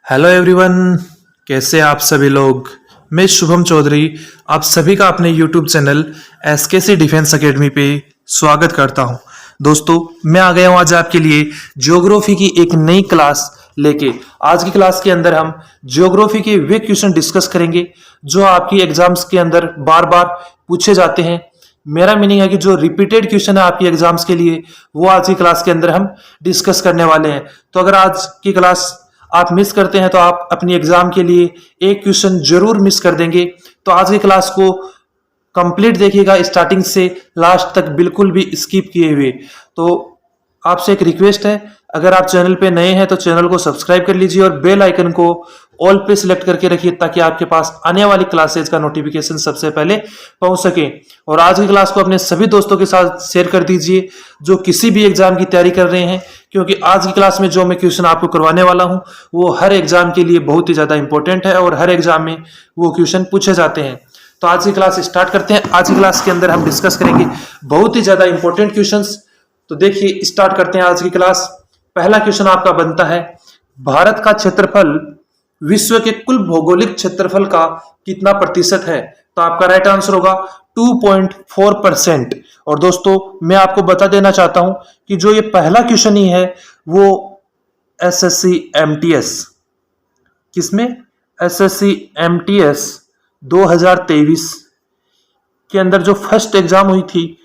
Hello everyone, कैसे आप सभी लोग। मैं शुभम चौधरी आप सभी का अपने यूट्यूब चैनल एसकेसी डिफेंस एकेडमी पे स्वागत करता हूं। दोस्तों, मैं आ गया हूं आज आपके लिए ज्योग्राफी की एक नई क्लास लेके। आज की क्लास के अंदर हम ज्योग्राफी के वे क्वेश्चन डिस्कस करेंगे जो आपकी एग्जाम्स के अंदर बार बार पूछे जाते हैं। मेरा मीनिंग है कि जो रिपीटेड क्वेश्चन है आपकी एग्जाम्स के लिए, वो आज की क्लास के अंदर हम डिस्कस करने वाले हैं। तो अगर आज की क्लास आप मिस करते हैं तो आप अपनी एग्जाम के लिए एक क्वेश्चन जरूर मिस कर देंगे। तो आज की क्लास को कंप्लीट देखिएगा, स्टार्टिंग से लास्ट तक बिल्कुल भी स्किप किए हुए। तो आपसे एक रिक्वेस्ट है, अगर आप चैनल पे नए हैं तो चैनल को सब्सक्राइब कर लीजिए और बेल आइकन को ऑल पे सिलेक्ट करके रखिए ताकि आपके पास आने वाली क्लासेज का नोटिफिकेशन सबसे पहले पहुंच सके। और आज की क्लास को अपने सभी दोस्तों के साथ शेयर कर दीजिए जो किसी भी एग्जाम की तैयारी कर रहे हैं, क्योंकि आज की क्लास में जो मैं क्वेश्चन आपको करवाने वाला हूं वो हर एग्जाम के लिए बहुत ही ज्यादा इंपॉर्टेंट है और हर एग्जाम में वो क्वेश्चन पूछे जाते हैं। तो आज की क्लास स्टार्ट करते हैं। आज की क्लास के अंदर हम डिस्कस करेंगे बहुत ही ज्यादा इंपॉर्टेंट क्वेश्चंस। तो देखिए, स्टार्ट करते हैं आज की क्लास। पहला क्वेश्चन आपका बनता है, भारत का क्षेत्रफल विश्व के कुल भौगोलिक क्षेत्रफल का कितना प्रतिशत है? तो आपका राइट आंसर होगा 2.4%। और दोस्तों, मैं आपको बता देना चाहता हूं कि जो ये पहला क्वेश्चन ही है वो एसएससी एमटीएस, किसमें? एसएससी एमटीएस 2023 के अंदर जो फर्स्ट एग्जाम हुई थी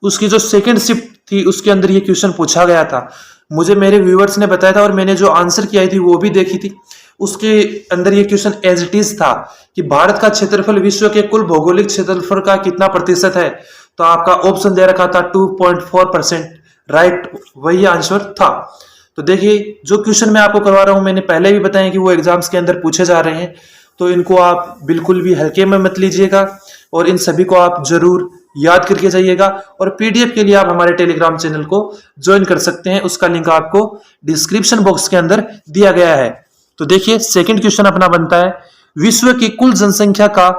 उसकी जो सेकंड शिफ्ट थी उसके अंदर ये क्वेश्चन पूछा गया था। मुझे मेरे व्यूअर्स ने बताया था और मैंने जो आंसर किया थी वो भी देखी थी। उसके अंदर ये क्वेश्चन एज इट इज था कि भारत का क्षेत्रफल विश्व के कुल भौगोलिक क्षेत्रफल का कितना प्रतिशत है? तो आपका ऑप्शन दे रखा था 2.4%। राइट, वही आंसर था। तो देखिए, जो क्वेश्चन मैं आपको करवा रहा हूं मैंने पहले भी बताया कि वो एग्जाम्स के अंदर पूछे जा रहे हैं, तो इनको आप बिल्कुल भी हल्के में मत लीजिएगा और इन सभी को आप जरूर याद करके जाइएगा। और पीडीएफ के लिए आप हमारे टेलीग्राम चैनल को ज्वाइन कर सकते हैं, उसका लिंक आपको डिस्क्रिप्शन बॉक्स के अंदर दिया गया है। तो देखिए, सेकंड क्वेश्चन अपना बनता है, विश्व की कुल जनसंख्या का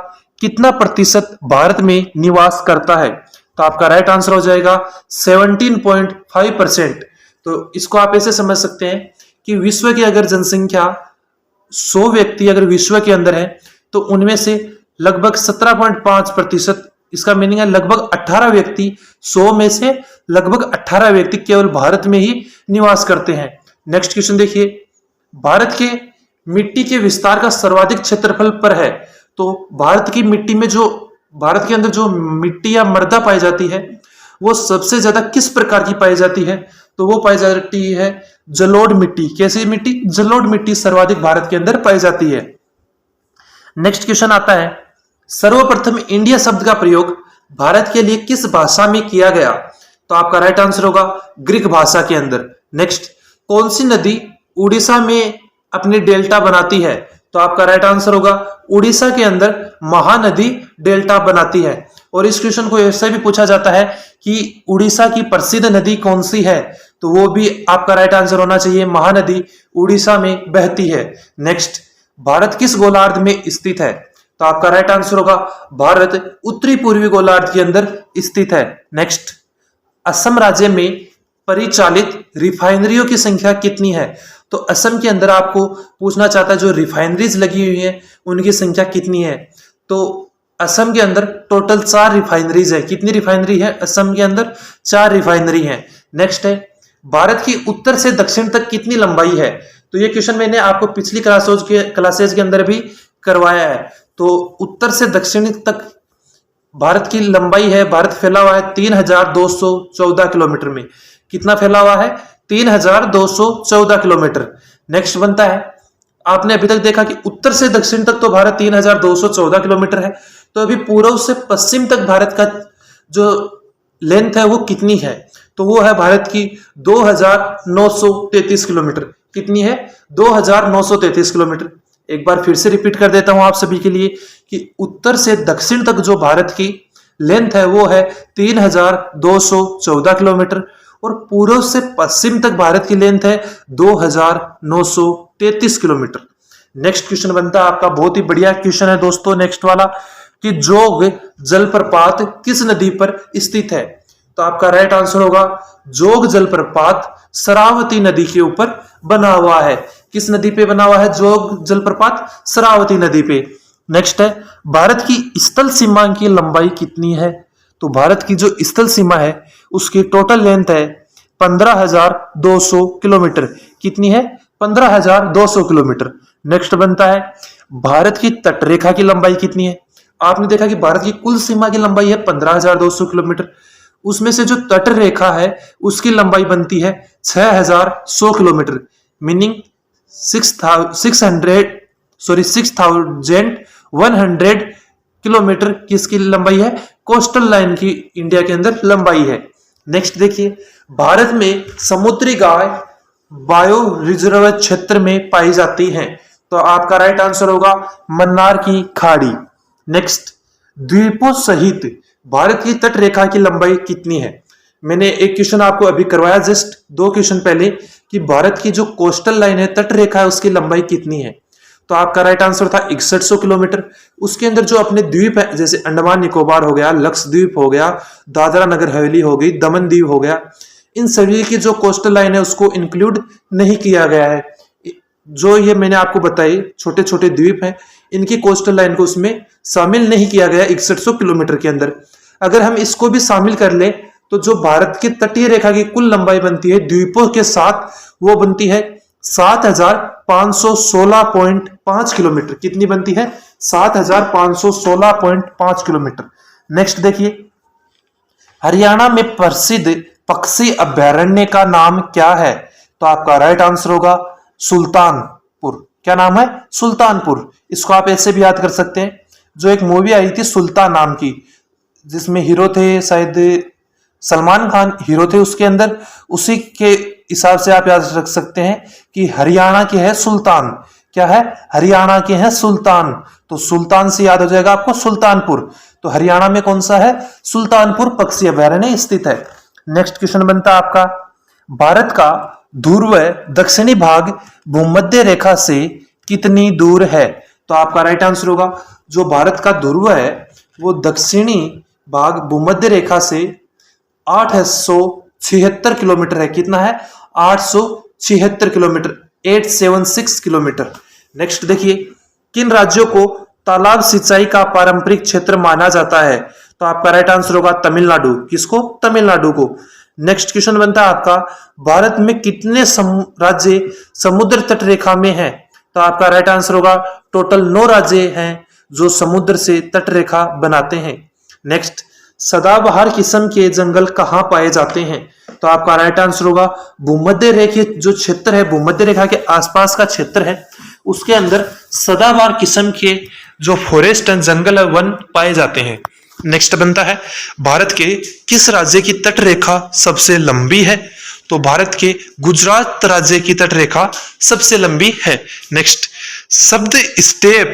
कितना प्रतिशत भारत में निवास करता है? तो आपका राइट आंसर हो जाएगा 17.5%। तो इसको आप ऐसे समझ सकते हैं कि विश्व की अगर जनसंख्या 100 व्यक्ति अगर विश्व के अंदर है तो उनमें से लगभग 17.5%, इसका मीनिंग है लगभग 18 व्यक्ति, 100 में से लगभग 18 व्यक्ति केवल भारत में ही निवास करते हैं। नेक्स्ट क्वेश्चन देखिए, भारत के मिट्टी के विस्तार का सर्वाधिक क्षेत्रफल पर है। तो भारत की मिट्टी में जो भारत के अंदर जो मिट्टी या मृदा पाई जाती है वो सबसे ज्यादा किस प्रकार की पाई जाती है? तो वो पाई जाती है जलोढ़ मिट्टी। कैसी मिट्टी? जलोढ़ मिट्टी सर्वाधिक भारत के अंदर पाई जाती है। नेक्स्ट क्वेश्चन आता है, सर्वप्रथम इंडिया शब्द का प्रयोग भारत के लिए किस भाषा में किया गया? तो आपका राइट आंसर होगा ग्रीक भाषा के अंदर। नेक्स्ट, कौन सी नदी उड़ीसा में अपनी डेल्टा बनाती है? तो आपका राइट आंसर होगा उड़ीसा के अंदर महानदी डेल्टा बनाती है। और इस क्वेश्चन को ऐसे भी पूछा जाता है कि उड़ीसा की प्रसिद्ध नदी कौन सी है? तो वो भी आपका राइट आंसर होना चाहिए, महानदी उड़ीसा में बहती है। नेक्स्ट, भारत किस गोलार्ध में स्थित है? तो आपका राइट आंसर होगा भारत उत्तरी पूर्वी गोलार्ध के अंदर स्थित है। नेक्स्ट, असम राज्य में परिचालित रिफाइनरियों की संख्या कितनी है? तो असम के अंदर आपको पूछना चाहता है जो रिफाइनरीज लगी हुई है उनकी संख्या कितनी है? तो असम के अंदर टोटल 4 रिफाइनरीज है। कितनी रिफाइनरी है असम के अंदर? 4 रिफाइनरी है। नेक्स्ट है, भारत की उत्तर से दक्षिण तक कितनी लंबाई है? तो ये क्वेश्चन मैंने आपको पिछली क्लासेज के अंदर भी करवाया है। तो उत्तर से दक्षिण तक भारत की लंबाई है, भारत फैला हुआ है 3214 किलोमीटर में। कितना फैला हुआ है? 3214 किलोमीटर। नेक्स्ट बनता है, आपने अभी तक देखा कि उत्तर से दक्षिण तक तो भारत 3214 किलोमीटर है, तो अभी पूर्व से पश्चिम तक भारत का जो लेंथ है वो कितनी है? तो वो है भारत की 2933 किलोमीटर। कितनी है? 2933 किलोमीटर। एक बार फिर से रिपीट कर देता हूं आप सभी के लिए कि उत्तर से दक्षिण तक जो भारत की लेंथ है वो है 3214 किलोमीटर और पूर्व से पश्चिम तक भारत की लेंथ है 2933 किलोमीटर। नेक्स्ट क्वेश्चन बनता है आपका, बहुत ही बढ़िया क्वेश्चन है दोस्तों नेक्स्ट वाला, कि जोग जलप्रपात किस नदी पर स्थित है? तो आपका राइट आंसर होगा जोग जलप्रपात शरावती नदी के ऊपर बना हुआ है। किस नदी पे बना हुआ है जोग जलप्रपात? शरावती नदी पे। नेक्स्ट है, भारत की स्थल सीमा की लंबाई कितनी है? तो भारत की जो स्थल सीमा है उसकी टोटल लेंथ है 15,200 किलोमीटर। कितनी है? 15,200 किलोमीटर। नेक्स्ट बनता है, भारत की तटरेखा की लंबाई कितनी है? आपने देखा कि भारत की कुल सीमा की लंबाई है 15,200 किलोमीटर, उसमें से जो तट रेखा है उसकी लंबाई बनती है 6,100 किलोमीटर, मीनिंग 6,100 किलोमीटर किसकी लंबाई है? कोस्टल लाइन की इंडिया के अंदर लंबाई है। नेक्स्ट देखिए, भारत में समुद्री गाय बायो रिजर्व क्षेत्र में पाई जाती हैं। तो आपका राइट आंसर होगा मन्नार की खाड़ी। नेक्स्ट, द्वीपों सहित भारत की तट रेखा की लंबाई कितनी है? मैंने एक क्वेश्चन आपको अभी करवाया जस्ट 2 क्वेश्चन पहले कि भारत की जो कोस्टल लाइन है, तट रेखा है, उसकी लंबाई कितनी है? तो आपका राइट आंसर था 6100 किलोमीटर। उसके अंदर जो अपने द्वीप है जैसे अंडमान निकोबार हो गया, लक्षद्वीप हो गया, दादरा नगर हवेली हो गई, दमन दीव हो गया, इन सभी की जो कोस्टल लाइन है उसको इंक्लूड नहीं किया गया है। जो ये मैंने आपको बताई छोटे छोटे द्वीप हैं, इनकी कोस्टल लाइन को उसमें शामिल नहीं किया गया 6100 किलोमीटर के अंदर। अगर हम इसको भी शामिल कर ले तो जो भारत की तटीय रेखा की कुल लंबाई बनती है द्वीपों के साथ, वो बनती है 7,516.5 किलोमीटर। कितनी बनती है? 7,516.5 किलोमीटर। नेक्स्ट देखिए, हरियाणा में प्रसिद्ध पक्षी अभयारण्य का नाम क्या है? तो आपका राइट आंसर होगा सुल्तानपुर। क्या नाम है? सुल्तानपुर। इसको आप ऐसे भी याद कर सकते हैं, जो एक मूवी आई थी सुल्तान नाम की, जिसमें हीरो थे शायद सलमान खान हीरो थे उसके अंदर, उसी के हिसाब से आप याद रख सकते हैं कि हरियाणा के है सुल्तान। क्या है? हरियाणा के हैं सुल्तान। तो सुल्तान से याद हो जाएगा आपको सुल्तानपुर। तो हरियाणा में कौन सा है? सुल्तानपुर पक्षी अभयारण्य स्थित है। नेक्स्ट क्वेश्चन बनता है आपका, भारत का ध्रुव दक्षिणी भाग भूमध्य रेखा से कितनी दूर है? तो आपका राइट आंसर होगा जो भारत का ध्रुव है वो दक्षिणी भाग भूमध्य रेखा से 876 किलोमीटर है। कितना है? 876 किलोमीटर, 876 किलोमीटर। नेक्स्ट देखिए, किन राज्यों को तालाब सिंचाई का पारंपरिक क्षेत्र माना जाता है? तो आपका राइट आंसर होगा तमिलनाडु। किसको? तमिलनाडु को। नेक्स्ट क्वेश्चन बनता है आपका, भारत में कितने राज्य समुद्र तट रेखा में हैं? तो आपका राइट आंसर होगा टोटल 9 राज्य हैं जो समुद्र से तट रेखा बनाते हैं। नेक्स्ट, सदाबहार किस्म के जंगल कहाँ पाए जाते हैं? तो आपका राइट आंसर होगा भूमध्य रेखा जो क्षेत्र है, भूमध्य रेखा के आसपास का क्षेत्र है, उसके अंदर सदाबहार किस्म के जो फॉरेस्ट एंड जंगल है वन पाए जाते हैं। नेक्स्ट बनता है, भारत के किस राज्य की तट रेखा सबसे लंबी है? तो भारत के गुजरात राज्य की तट रेखा सबसे लंबी है। नेक्स्ट, शब्द स्टेप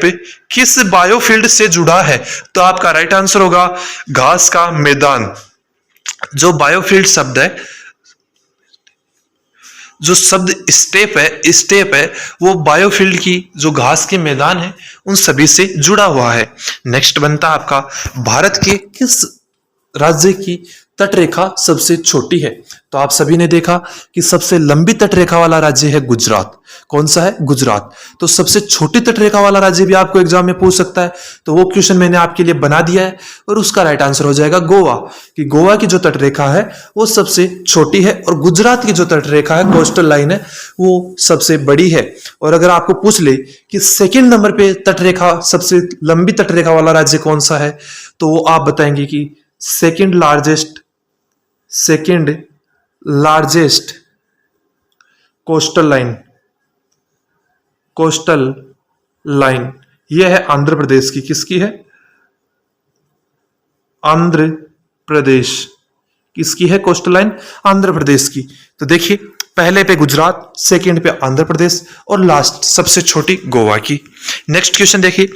किस बायोफील्ड से जुड़ा है? तो आपका राइट आंसर होगा घास का मैदान। जो बायोफील्ड शब्द है, जो शब्द स्टेप है वो बायोफील्ड की जो घास के मैदान है उन सभी से जुड़ा हुआ है। नेक्स्ट बनता है आपका, भारत के किस राज्य की तट रेखा सबसे छोटी है? तो आप सभी ने देखा कि सबसे लंबी तट रेखा वाला राज्य है गुजरात। कौन सा है? गुजरात। तो सबसे छोटी तट रेखा वाला राज्य भी आपको एग्जाम में पूछ सकता है, तो वो क्वेश्चन मैंने आपके लिए बना दिया है और उसका राइट आंसर हो जाएगा गोवा। कि गोवा की जो तट रेखा है वो सबसे छोटी है और गुजरात की जो तट रेखा है, कोस्टल लाइन है, वो सबसे बड़ी है। और अगर आपको पूछ ले कि सेकेंड नंबर पे तट रेखा सबसे लंबी तट रेखा वाला राज्य कौन सा है, तो वो आप बताएंगे कि सेकेंड लार्जेस्ट कोस्टल लाइन यह है आंध्र प्रदेश की। किसकी है? आंध्र प्रदेश। किसकी है कोस्टल लाइन? आंध्र प्रदेश की। तो देखिए, पहले पे गुजरात, सेकंड पे आंध्र प्रदेश और लास्ट सबसे छोटी गोवा की। नेक्स्ट क्वेश्चन देखिए,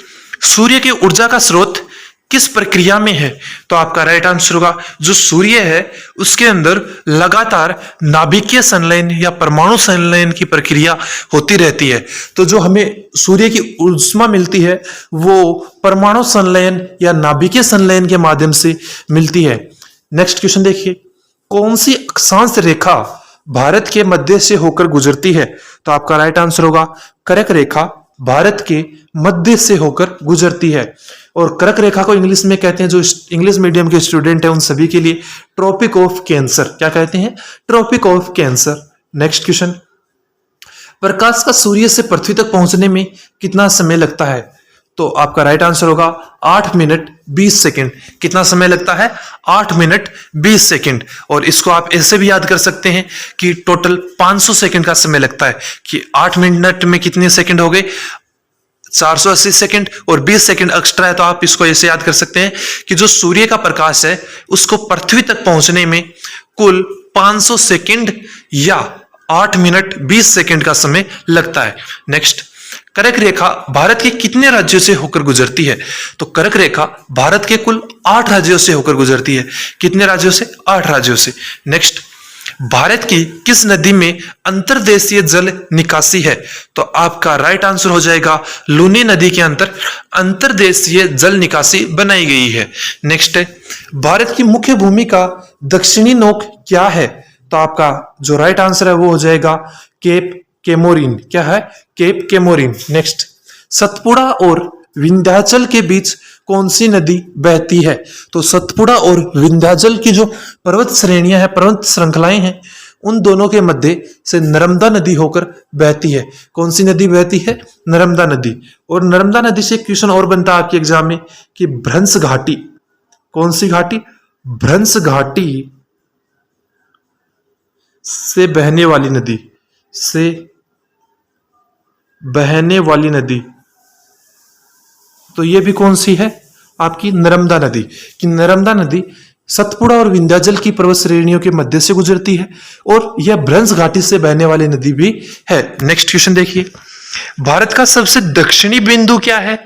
सूर्य की ऊर्जा का स्रोत किस प्रक्रिया में है? तो आपका राइट आंसर होगा जो सूर्य है उसके अंदर लगातार नाभिकीय संलयन या परमाणु संलयन की प्रक्रिया होती रहती है। तो जो हमें सूर्य की ऊष्मा मिलती है वो परमाणु संलयन या नाभिकीय संलयन के माध्यम से मिलती है। नेक्स्ट क्वेश्चन देखिए, कौन सी अक्षांश रेखा भारत के मध्य से होकर गुजरती है? तो आपका राइट आंसर होगा कर्क रेखा भारत के मध्य से होकर गुजरती है। और कर्क रेखा को इंग्लिश में कहते हैं, जो इंग्लिश मीडियम के स्टूडेंट है उन सभी के लिए, ट्रॉपिक ऑफ कैंसर। क्या कहते हैं? Tropic of cancer. Next question, प्रकाश का सूर्य से पृथ्वी तक पहुंचने में कितना समय लगता है? तो आपका राइट आंसर होगा 8 मिनट 20 सेकंड। कितना समय लगता है? 8 मिनट 20 सेकंड। और इसको आप ऐसे भी याद कर सकते हैं कि टोटल 500 सेकंड का समय लगता है, कि 8 मिनट में कितने सेकंड हो गए? 480 सेकंड, और 20 सेकंड एक्स्ट्रा है, तो आप इसको ऐसे याद कर सकते हैं कि जो सूर्य का प्रकाश है उसको पृथ्वी तक पहुंचने में कुल 500 सेकंड या 8 मिनट 20 सेकंड का समय लगता है। नेक्स्ट, कर्क रेखा भारत के कितने राज्यों से होकर गुजरती है? तो कर्क रेखा भारत के कुल 8 राज्यों से होकर गुजरती है। कितने राज्यों से? 8 राज्यों से। नेक्स्ट, भारत की किस नदी में अंतर्देशीय जल निकासी है? तो आपका राइट आंसर हो जाएगा लूनी नदी के अंतर्देशीय जल निकासी बनाई गई है। नेक्स्ट है, भारत की मुख्य भूमि का दक्षिणी नोक क्या है? तो आपका जो राइट आंसर है वो हो जाएगा केप केमोरिन। क्या है? Cap Comorin. नेक्स्ट, सतपुड़ा और विंध्याचल के बीच कौन सी नदी बहती है? तो सतपुड़ा और विंध्याचल की जो पर्वत श्रेणियां हैं, पर्वत श्रृंखलाएं हैं, उन दोनों के मध्य से नर्मदा नदी होकर बहती है। कौन सी नदी बहती है? नर्मदा नदी। और नर्मदा नदी से क्वेश्चन और बनता है आपके एग्जाम में कि भ्रंश घाटी, कौन सी घाटी? भ्रंश घाटी से बहने वाली नदी, से बहने वाली नदी, तो ये भी कौन सी है? आपकी नर्मदा नदी। कि नर्मदा नदी सतपुड़ा और विंध्याचल की पर्वत श्रेणियों के मध्य से गुजरती है, और यह भ्रंश घाटी से बहने वाली नदी भी है। नेक्स्ट क्वेश्चन देखिए, भारत का सबसे दक्षिणी बिंदु क्या है?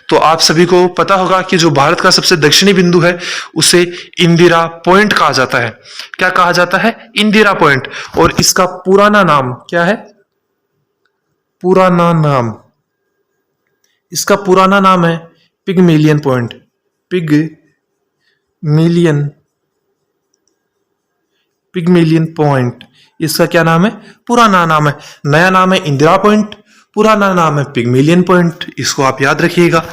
तो आप सभी को पता होगा कि जो भारत का सबसे दक्षिणी बिंदु है उसे इंदिरा पॉइंट कहा जाता है। क्या कहा जाता है? इंदिरा पॉइंट। और इसका पुराना नाम क्या है? पुराना नाम, इसका पुराना नाम है पिगमेलियन पॉइंट। पिगमेलियन पॉइंट, इसका क्या नाम है? पुराना नाम है। नया नाम है इंदिरा पॉइंट, पुराना नाम है पिगमेलियन पॉइंट। इसको आप याद रखिएगा।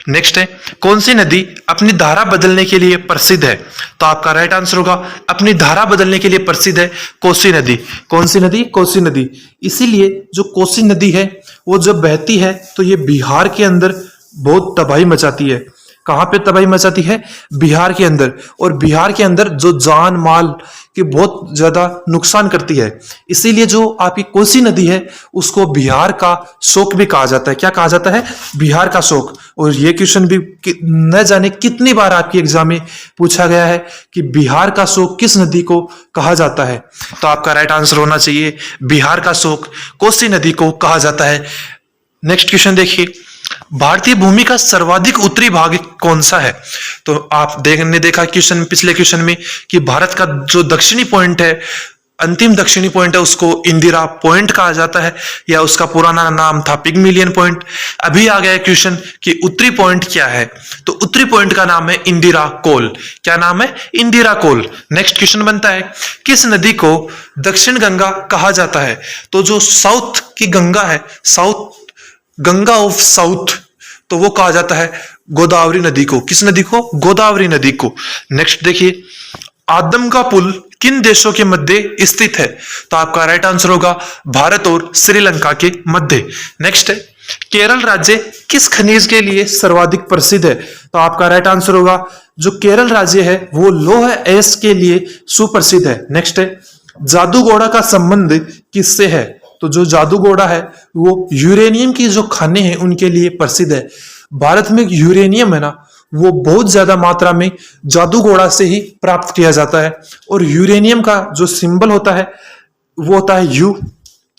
नेक्स्ट है, कौन सी नदी अपनी धारा बदलने के लिए प्रसिद्ध है? तो आपका राइट आंसर होगा अपनी धारा बदलने के लिए प्रसिद्ध है कोसी नदी। कौन सी नदी? कोसी नदी। इसीलिए जो कोसी नदी है वो जब बहती है तो ये बिहार के अंदर बहुत तबाही मचाती है। कहां पे तबाही मचाती है? बिहार के अंदर। और बिहार के अंदर जो जान माल की बहुत ज्यादा नुकसान करती है। इसीलिए जो आपकी कोसी नदी है उसको बिहार का शोक भी कहा जाता है। क्या कहा जाता है? बिहार का शोक। और ये क्वेश्चन भी न जाने कितनी बार आपके एग्जाम में पूछा गया है कि बिहार का शोक किस नदी को कहा जाता है? तो आपका राइट आंसर होना चाहिए बिहार का शोक कोसी नदी को कहा जाता है। नेक्स्ट क्वेश्चन देखिए, भारतीय भूमि का सर्वाधिक उत्तरी भाग कौन सा है? तो आप देखा क्वेश्चन, पिछले क्वेश्चन में, कि भारत का जो दक्षिणी पॉइंट है, अंतिम दक्षिणी पॉइंट है, उसको इंदिरा पॉइंट कहा जाता है, या उसका पुराना नाम था पिगमेलियन पॉइंट। अभी आ गया क्वेश्चन कि उत्तरी पॉइंट क्या है? तो उत्तरी पॉइंट का नाम है इंदिरा कोल। क्या नाम है? इंदिरा कोल। नेक्स्ट क्वेश्चन बनता है, किस नदी को दक्षिण गंगा कहा जाता है? तो जो साउथ की गंगा है, साउथ, गंगा ऑफ साउथ, तो वो कहा जाता है गोदावरी नदी को। किस नदी को? गोदावरी नदी को। नेक्स्ट देखिए, आदम का पुल किन देशों के मध्य स्थित है? तो आपका राइट आंसर होगा भारत और श्रीलंका के मध्य। नेक्स्ट है, केरल राज्य किस खनिज के लिए सर्वाधिक प्रसिद्ध है? तो आपका राइट आंसर होगा जो केरल राज्य है वो लौह अयस्क के लिए सुप्रसिद्ध है। नेक्स्ट है, जादूगोड़ा का संबंध किससे है? तो जो जादूगोड़ा है वो यूरेनियम की जो खाने हैं उनके लिए प्रसिद्ध है। भारत में यूरेनियम है ना, वो बहुत ज्यादा मात्रा में जादूगोड़ा से ही प्राप्त किया जाता है। और यूरेनियम का जो सिंबल होता है वो होता है यू।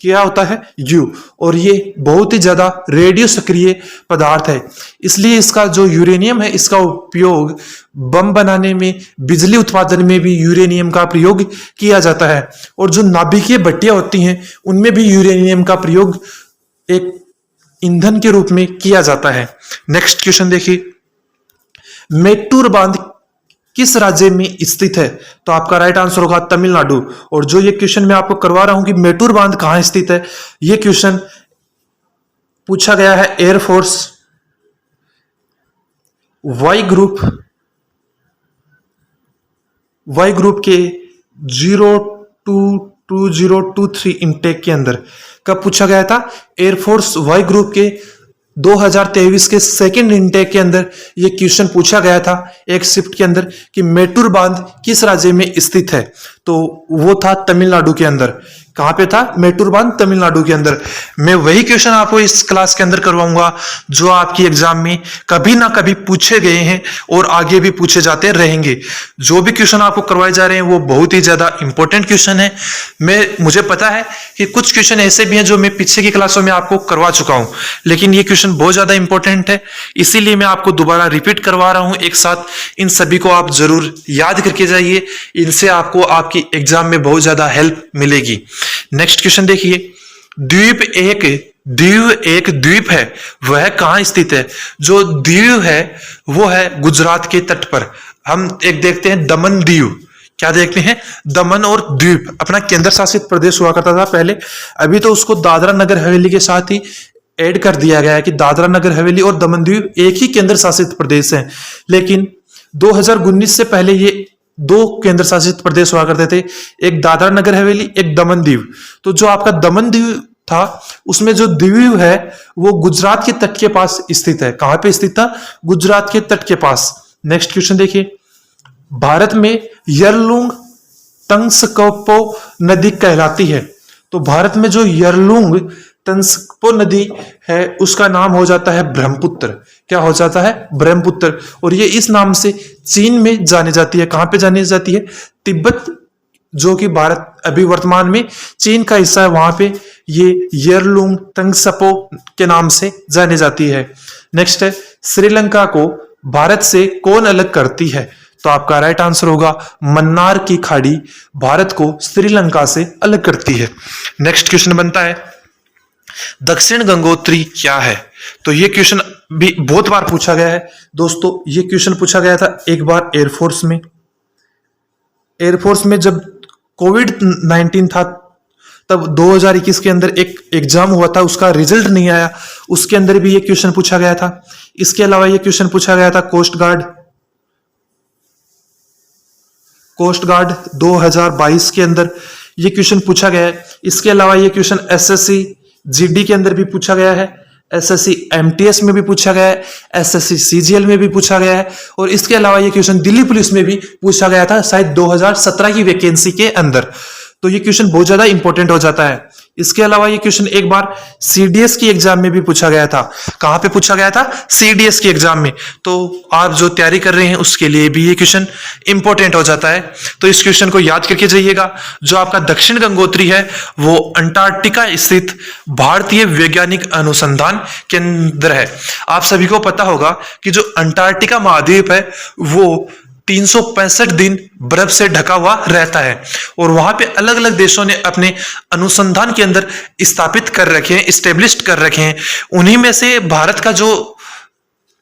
क्या होता है? यू। और ये बहुत ही ज्यादा रेडियो सक्रिय पदार्थ है, इसलिए इसका जो यूरेनियम है इसका उपयोग बम बनाने में, बिजली उत्पादन में भी यूरेनियम का प्रयोग किया जाता है। और जो नाभिकीय भट्टियां होती हैं उनमें भी यूरेनियम का प्रयोग एक ईंधन के रूप में किया जाता है। नेक्स्ट क्वेश्चन देखिए, मेट्टूर बांध किस राज्य में स्थित है? तो आपका राइट आंसर होगा तमिलनाडु। और जो ये क्वेश्चन मैं आपको करवा रहा हूं कि मेटूर बांध कहां स्थित है, ये क्वेश्चन पूछा गया है एयरफोर्स वाई ग्रुप के 022023 इनटेक के अंदर। कब पूछा गया था? एयरफोर्स वाई ग्रुप के 2023 के सेकंड इनटेक के अंदर यह क्वेश्चन पूछा गया था एक शिफ्ट के अंदर कि मेटूर बांध किस राज्य में स्थित है। तो वो था तमिलनाडु के अंदर। कहां पे था? मेटूर बांध तमिलनाडु के अंदर। मैं वही क्वेश्चन आपको इस क्लास के अंदर करवाऊंगा जो आपकी एग्जाम में कभी ना कभी पूछे गए हैं और आगे भी पूछे जाते रहेंगे। जो भी क्वेश्चन आपको करवाए जा रहे हैं वो बहुत ही ज्यादा इंपॉर्टेंट क्वेश्चन है। मुझे पता है कि कुछ क्वेश्चन ऐसे भी हैं जो मैं पीछे की क्लासों में आपको करवा चुका हूं, लेकिन ये क्वेश्चन बहुत ज्यादा इंपॉर्टेंट है, इसीलिए मैं आपको दोबारा रिपीट करवा रहा हूं एक साथ। इन सभी को आप जरूर याद करके जाइए, इनसे आपको आपकी एग्जाम में बहुत ज्यादा हेल्प मिलेगी। नेक्स्ट क्वेश्चन देखिए, द्वीप एक द्वीप है, वह कहां स्थित है? जो द्वीप है वो है गुजरात के तट पर। हम एक देखते हैं दमन दीव। क्या देखते हैं? दमन और द्वीप अपना केंद्र शासित प्रदेश हुआ करता था पहले, अभी तो उसको दादरा नगर हवेली के साथ ही ऐड कर दिया गया है कि दादरा नगर हवेली और दमन द्वीप एक ही केंद्र शासित प्रदेश हैं। लेकिन 2019 से पहले ये दो केंद्र शासित प्रदेश हुआ करते थे, एक दादरा नगर हवेली, एक दमन दीव। तो जो आपका दमन दीव था उसमें जो दीव है वो गुजरात के तट के पास स्थित है। कहां पे स्थित था? गुजरात के तट के पास। नेक्स्ट क्वेश्चन देखिए, भारत में यरलुंग तंगस्कपो नदी कहलाती है। तो भारत में जो यरलुंग तंगस्कपो नदी है उसका नाम हो जाता है ब्रह्मपुत्र। क्या हो जाता है? ब्रह्मपुत्र। और ये इस नाम से चीन में जानी जाती है। कहां पे जानी जाती है? तिब्बत, जो कि भारत अभी वर्तमान में चीन का हिस्सा है, वहां पे ये यरलुंग तंगस्कपो के नाम से जानी जाती है। नेक्स्ट है, श्रीलंका को भारत से कौन अलग करती है? तो आपका राइट आंसर होगा मन्नार की खाड़ी भारत को श्रीलंका से अलग करती है। नेक्स्ट क्वेश्चन बनता है, दक्षिण गंगोत्री क्या है? तो ये क्वेश्चन भी बहुत बार पूछा गया है दोस्तों। ये क्वेश्चन पूछा गया था एक बार एयरफोर्स में जब कोविड-19 था, तब 2021 के अंदर एक एग्जाम हुआ था, उसका रिजल्ट नहीं आया, उसके अंदर भी ये क्वेश्चन पूछा गया था। इसके अलावा ये क्वेश्चन पूछा गया था कोस्ट गार्ड 2022 के अंदर ये क्वेश्चन पूछा गया है। इसके अलावा ये क्वेश्चन एसएससी जीडी के अंदर भी पूछा गया है, एसएससी एमटीएस में भी पूछा गया है, एसएससी सीजीएल में भी पूछा गया है, और इसके अलावा ये क्वेश्चन दिल्ली पुलिस में भी पूछा गया था शायद 2017 की वैकेंसी के अंदर। तो ये क्वेश्चन बहुत ज्यादा इंपॉर्टेंट हो जाता है। इसके अलावा ये क्वेश्चन एक बार सीडीएस की एग्जाम में भी पूछा गया था। कहां पे पूछा गया था? सीडीएस की एग्जाम में। तो आप जो तैयारी कर रहे हैं उसके लिए भी ये क्वेश्चन इंपॉर्टेंट हो जाता है। तो इस क्वेश्चन को याद करके जाइएगा। जो आपका दक्षिण गंगोत्री है वो अंटार्कटिका स्थित भारतीय वैज्ञानिक अनुसंधान केंद्र है। आप सभी को पता होगा कि जो अंटार्कटिका महाद्वीप है वो 365 दिन बर्फ से ढका हुआ रहता है, और वहां पे अलग अलग देशों ने अपने अनुसंधान के अंदर स्थापित कर रखे हैं, स्टेब्लिश कर रखे हैं। उन्हीं में से भारत का जो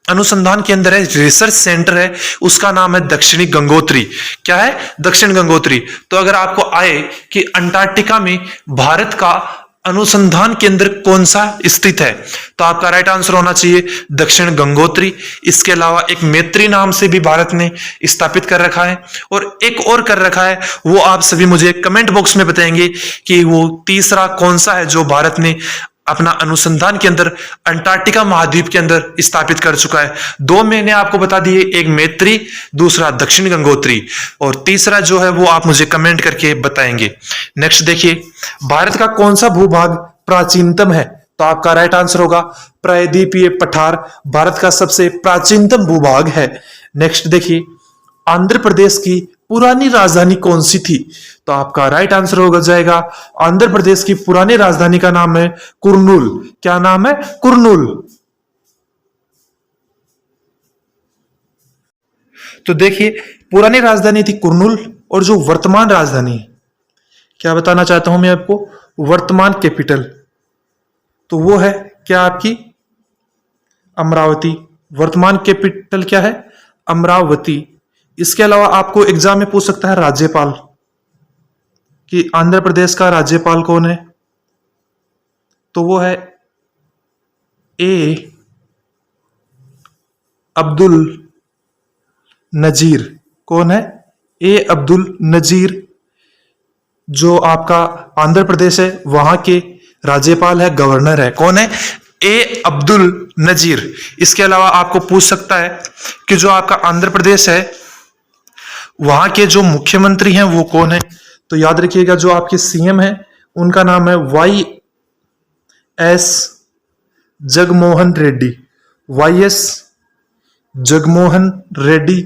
अनुसंधान केंद्र है, रिसर्च सेंटर है, उसका नाम है दक्षिणी गंगोत्री। क्या है? दक्षिण गंगोत्री। तो अगर आपको आए कि अंटार्कटिका में भारत का अनुसंधान केंद्र कौन सा स्थित है, तो आपका राइट आंसर होना चाहिए दक्षिण गंगोत्री। इसके अलावा एक मैत्री नाम से भी भारत ने स्थापित कर रखा है, और एक और कर रखा है, वो आप सभी मुझे कमेंट बॉक्स में बताएंगे कि वो तीसरा कौन सा है जो भारत ने अपना अनुसंधान के अंदर अंटार्कटिका महाद्वीप के अंदर स्थापित कर चुका है। दो मैंने आपको बता दिए, एक मैत्री, दूसरा दक्षिण गंगोत्री, और तीसरा जो है वो आप मुझे कमेंट करके बताएंगे। नेक्स्ट देखिए, भारत का कौन सा भूभाग प्राचीनतम है? तो आपका राइट आंसर होगा प्रायद्वीपीय पठार भारत का सबसे प्राचीनतम भूभाग है। नेक्स्ट देखिए, आंध्र प्रदेश की पुरानी राजधानी कौन सी थी? तो आपका राइट आंसर हो जाएगा आंध्र प्रदेश की पुरानी राजधानी का नाम है कुर्नूल। क्या नाम है? कुर्नूल। तो देखिए, पुरानी राजधानी थी कुर्नूल, और जो वर्तमान राजधानी, क्या बताना चाहता हूं मैं आपको, वर्तमान कैपिटल, तो वो है क्या आपकी? अमरावती। वर्तमान कैपिटल क्या है? अमरावती। इसके अलावा आपको एग्जाम में पूछ सकता है राज्यपाल, कि आंध्र प्रदेश का राज्यपाल कौन है, तो वो है ए अब्दुल नजीर। कौन है? ए अब्दुल नजीर, जो आपका आंध्र प्रदेश है वहां के राज्यपाल है, गवर्नर है। कौन है? ए अब्दुल नजीर। इसके अलावा आपको पूछ सकता है कि जो आपका आंध्र प्रदेश है वहां के जो मुख्यमंत्री हैं वो कौन है, तो याद रखिएगा जो आपके सीएम है उनका नाम है Y S Jagmohan Reddy. Y S Jagmohan Reddy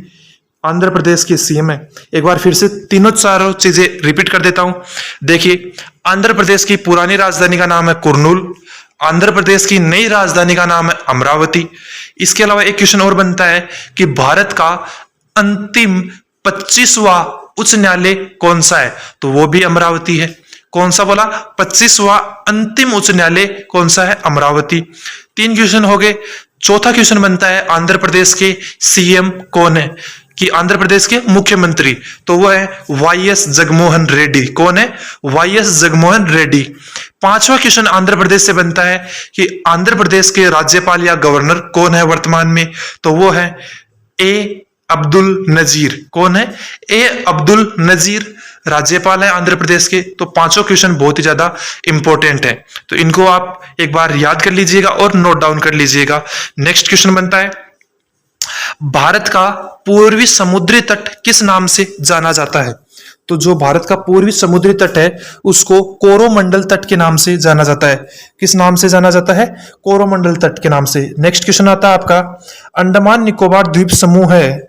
Andhra Pradesh के सीएम है। एक बार फिर से तीनों चारों चीजें रिपीट कर देता हूं। देखिए, आंध्र प्रदेश की पुरानी राजधानी का नाम है कुर्नूल, आंध्र प्रदेश की नई राजधानी का नाम है अमरावती। इसके अलावा एक क्वेश्चन और बनता है कि भारत का अंतिम 25वां उच्च न्यायालय कौन सा है, तो वो भी अमरावती है। कौन सा बोला? 25वां अंतिम उच्च न्यायालय कौन सा है? अमरावती। 3 क्वेश्चन हो गए। चौथा क्वेश्चन बनता है आंध्र प्रदेश के सीएम कौन है, कि आंध्र प्रदेश के मुख्यमंत्री, तो वो है वाई एस जगमोहन रेड्डी। कौन है? Y S Jagmohan Reddy. 5वां क्वेश्चन आंध्र प्रदेश से बनता है कि आंध्र प्रदेश के राज्यपाल या गवर्नर कौन है वर्तमान में, तो वो है ए अब्दुल नजीर। कौन है? ए अब्दुल नजीर राज्यपाल है आंध्र प्रदेश के। तो पांचों क्वेश्चन बहुत ही ज्यादा इंपॉर्टेंट है, तो इनको आप एक बार याद कर लीजिएगा और नोट डाउन कर लीजिएगा। नेक्स्ट क्वेश्चन बनता है, भारत का पूर्वी समुद्री तट किस नाम से जाना जाता है, तो जो भारत का पूर्वी समुद्री तट है उसको कोरोमंडल तट के नाम से जाना जाता है। किस नाम से जाना जाता है? कोरोमंडल तट के नाम से। नेक्स्ट क्वेश्चन आता है आपका, अंडमान निकोबार द्वीप समूह है,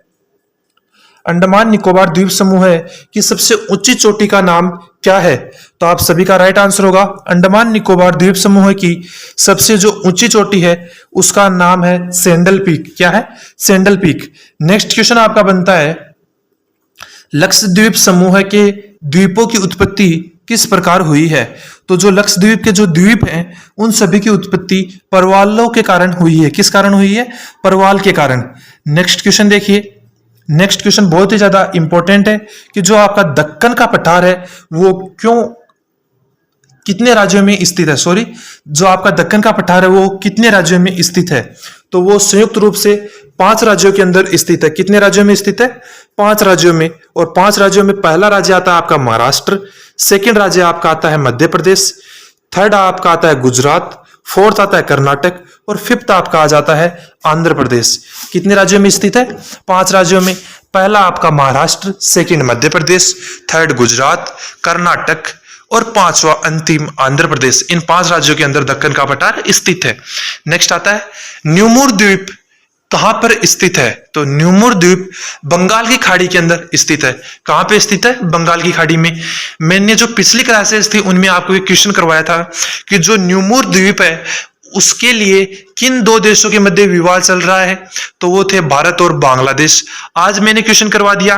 अंडमान निकोबार द्वीप समूह है कि सबसे ऊंची चोटी का नाम क्या है, तो आप सभी का राइट आंसर होगा अंडमान निकोबार द्वीप समूह की सबसे जो ऊंची चोटी है उसका नाम है सेंडल पीक। क्या है? Sandal peak. नेक्स्ट क्वेश्चन आपका बनता है, लक्षद्वीप समूह के द्वीपों की उत्पत्ति किस प्रकार हुई है, तो जो लक्षद्वीप के जो द्वीप हैं उन सभी की उत्पत्ति परवालों के कारण हुई है। किस कारण हुई है? परवाल के कारण। नेक्स्ट क्वेश्चन देखिए, नेक्स्ट क्वेश्चन बहुत ही ज्यादा इंपॉर्टेंट है कि जो आपका दक्कन का पठार है वो कितने राज्यों में स्थित है, सॉरी, जो आपका दक्कन का पठार है वो कितने राज्यों में स्थित है, तो वो संयुक्त रूप से 5 राज्यों के अंदर स्थित है। कितने राज्यों में स्थित है? 5 राज्यों में। और 5 राज्यों में पहला राज्य आता है आपका महाराष्ट्र, सेकंड राज्य आपका आता है मध्य प्रदेश, थर्ड आपका आता है गुजरात, फोर्थ आता है कर्नाटक और फिफ्थ आपका आ जाता है आंध्र प्रदेश। कितने राज्यों में स्थित है? 5 राज्यों में। पहला आपका महाराष्ट्र, सेकंड मध्य प्रदेश, थर्ड गुजरात, कर्नाटक और 5वां अंतिम आंध्र प्रदेश। इन 5 राज्यों के अंदर दक्कन का पठार स्थित है। नेक्स्ट आता है, न्यूमुर द्वीप कहां पर स्थित है, तो न्यूमुर द्वीप बंगाल की खाड़ी के अंदर स्थित है। कहां पे स्थित है? बंगाल की खाड़ी में। मैंने जो पिछली क्लासेस थी उनमें आपको एक क्वेश्चन करवाया था कि जो न्यूमुर द्वीप है उसके लिए किन 2 देशों के मध्य विवाद चल रहा है, तो वो थे भारत और बांग्लादेश। आज मैंने क्वेश्चन करवा दिया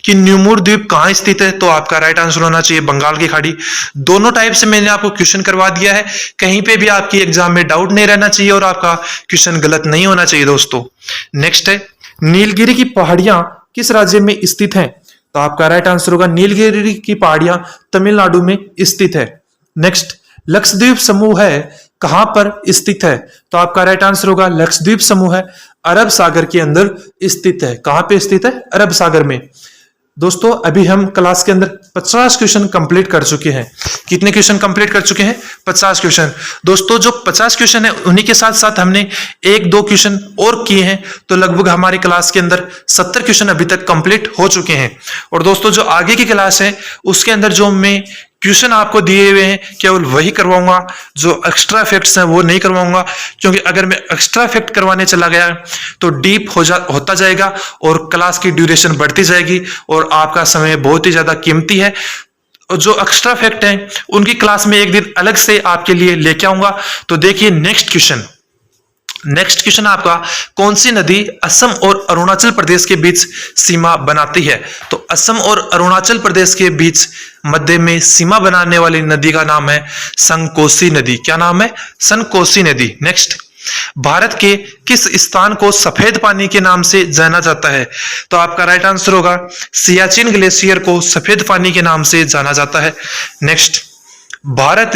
कि न्यूमुर द्वीप कहां स्थित है, तो आपका राइट आंसर होना चाहिए बंगाल की खाड़ी। दोनों टाइप से मैंने आपको क्वेश्चन करवा दिया है, कहीं पे भी आपकी एग्जाम में डाउट नहीं रहना चाहिए और आपका क्वेश्चन गलत नहीं होना चाहिए दोस्तों। नेक्स्ट है, नीलगिरी की पहाड़ियां किस राज्य में स्थित हैं, तो आपका राइट आंसर होगा नीलगिरी की पहाड़ियां तमिलनाडु में स्थित है। नेक्स्ट, लक्षद्वीप समूह है कहां पर स्थित है, तो आपका राइट आंसर होगा लक्षद्वीप समूह है अरब सागर के अंदर स्थित है। कहां पे स्थित है? अरब सागर में। दोस्तों अभी हम क्लास के अंदर 50 क्वेश्चन कंप्लीट कर चुके हैं। कितने क्वेश्चन कंप्लीट कर चुके हैं? 50 क्वेश्चन। दोस्तों जो 50 क्वेश्चन है उन्हीं के साथ साथ हमने 1-2 क्वेश्चन और किए हैं, तो लगभग हमारी क्लास के अंदर 70 क्वेश्चन अभी तक कंप्लीट हो चुके हैं। और दोस्तों जो आगे की क्लास है उसके अंदर जो मैं क्वेश्चन आपको दिए हुए हैं केवल वही करवाऊंगा, जो एक्स्ट्रा फैक्ट्स हैं वो नहीं करवाऊंगा, क्योंकि अगर मैं एक्स्ट्रा फैक्ट करवाने चला गया तो डीप होता जाएगा और क्लास की ड्यूरेशन बढ़ती जाएगी और आपका समय बहुत ही ज्यादा कीमती है। और जो एक्स्ट्रा फैक्ट हैं उनकी क्लास में एक दिन अलग से आपके लिए लेके आऊंगा। तो देखिए नेक्स्ट क्वेश्चन, नेक्स्ट क्वेश्चन आपका, कौन सी नदी असम और अरुणाचल प्रदेश के बीच सीमा बनाती है, तो असम और अरुणाचल प्रदेश के बीच मध्य में सीमा बनाने वाली नदी का नाम है संकोसी नदी। क्या नाम है? संकोसी नदी। नेक्स्ट, भारत के किस स्थान को सफेद पानी के नाम से जाना जाता है? तो आपका राइट आंसर होगा सियाचिन ग्लेशियर को सफेद पानी के नाम से जाना जाता है। नेक्स्ट, भारत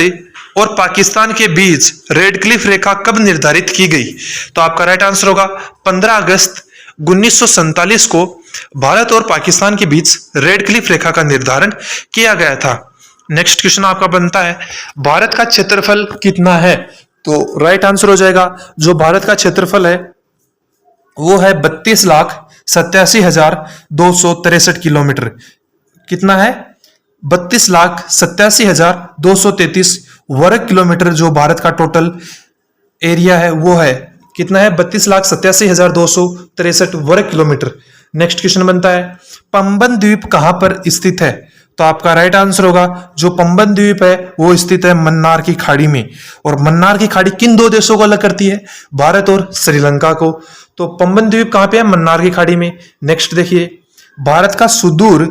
और पाकिस्तान के बीच रेड क्लिफ रेखा कब निर्धारित की गई? तो आपका राइट आंसर होगा 15 अगस्त 1947 को भारत और पाकिस्तान के बीच रेड क्लिफ रेखा का निर्धारण किया गया था। नेक्स्ट क्वेश्चन आपका बनता है, भारत का क्षेत्रफल कितना है? तो राइट आंसर हो जाएगा जो भारत का क्षेत्रफल है वो है 32,87,263 किलोमीटर। कितना है? 32,87,233 वर्ग किलोमीटर जो भारत का टोटल एरिया है वो है। कितना है? 32,87,263 वर्ग किलोमीटर। नेक्स्ट क्वेश्चन बनता है, पंबन द्वीप कहां पर स्थित है? तो आपका राइट आंसर होगा जो पंबन द्वीप है वो स्थित है मन्नार की खाड़ी में। और मन्नार की खाड़ी किन दो देशों को अलग करती है? भारत और श्रीलंका को। तो पंबन द्वीप कहां पे है? मन्नार की खाड़ी में। नेक्स्ट देखिए, भारत का सुदूर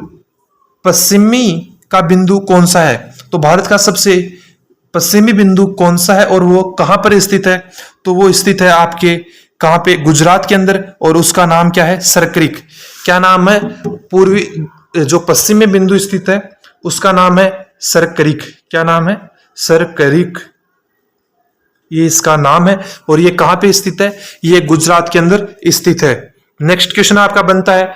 पश्चिमी का बिंदु कौन सा है? तो भारत का सबसे पश्चिमी बिंदु कौन सा है और वो कहां पर स्थित है? तो वो स्थित है आपके कहां पे? गुजरात के अंदर, और उसका नाम क्या है? सरक्रिक। क्या नाम है? पूर्वी जो पश्चिमी बिंदु स्थित है उसका नाम है सरक्रिक। क्या नाम है? सरक्रिक, ये इसका नाम है। और ये कहां पे स्थित है? ये गुजरात के अंदर स्थित है। नेक्स्ट क्वेश्चन आपका बनता है,